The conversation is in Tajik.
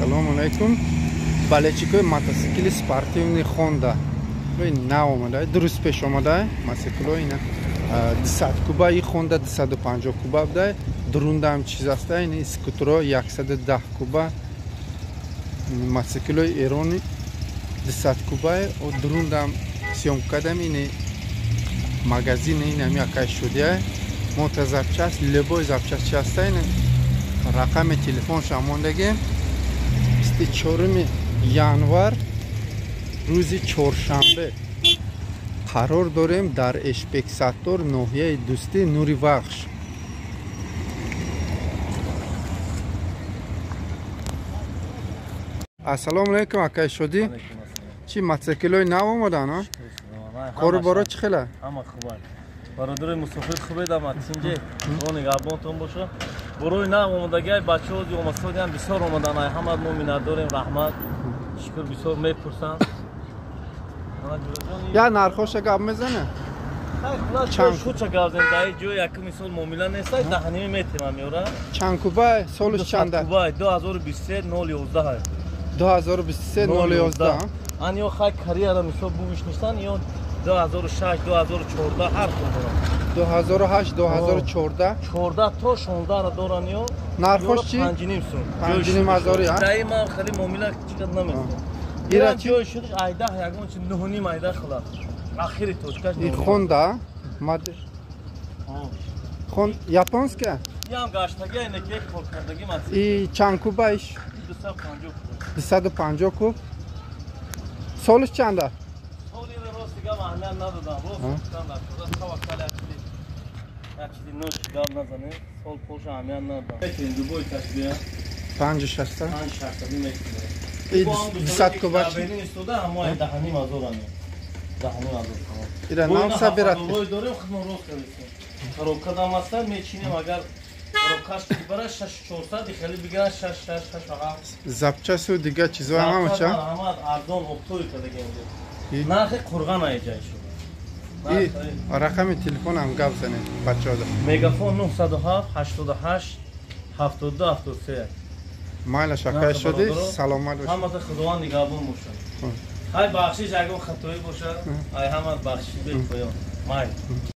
Assalomu alaykum. Balechikoy motosikli sportivniy Honda. Buni nav omada, durust pesh omada. Motosikli ina 200 kuba, i Honda 250 kuba bda. Durunda ham chiz asta, ini skutero 110 kuba. Motosikli Eroni 200 kuba, o durunda ham syomka dam ini magazin ini ham yakay shudya. Motor zapchast, leboy zapchast chasta ini. رقم تلفن شماندگی 24 январ روز چهارشنبه قرار داریم در اشپکساتور ناحیه دوستی نوری بخش. السلام علیکم اکای شدی؟ چی موتورسیکلای نو اومدن ها؟ کارو برا چی خیلی؟ همه خوبه. برادر مسافر خوبه داماد سینجه اون نگهبانتون باشه. برای نه اومدگی بچه‌ها دیگه مسافرین بسیار اومدن. همه ما می‌ناد داریم رحمت شکر بسیار می‌پرسن. یا نرخش گاب میزنه؟ چند شو چه گاب زنده جو یک مثال معامله نیست. دهنی میتونم میاره. چند کوبه سالش چنده؟ کوبه 2023 011 2023 011 آن یا خاک کریه مثال بویش نیستن یا 2006 2014 هر کدوم 2008 2014 14 تا 16 را دارن یا نرخش چی؟ 5.5 هزار ها دائما خیلی معامله چقدر نمیشه ایران جای شدش ایده یگان چه 9.5 ایده خلاص آخری توشکش این خونده ماده خون یاپونسکه یام گاشتگی اینه که کار کردگی ماست این چند کوبایش 250 کوب سالش چنده سالی راست دیگه اهمیت ندادم راست کم نشد توکل چیزی نوش گاب نزنه سال پولش اهمیت ندادم میتونیم دوبای تشبیه 5-6 میتونیم این 200 کوباش بینی استوده اما دهنی مزور همه دهنی مزور ایران نام سبیرت روی داریم خدمت روز کردیم خروب کدام هستن میچینیم اگر خروب کشتی برای 6400 خیلی بگیرن 6 زبچه و دیگه چیزا همه چه؟ همه اردان اکتوی کده گنده نرخ قرغن های جای شد رقم تلفن هم گفت زنید بچه ها ده میگافون 907 88 72 73 مایل شکر شدی سلامت باشید همه خداوند نگهبان باشد های بخشش اگه خطایی باشه های همه بخشش بید پایان مایل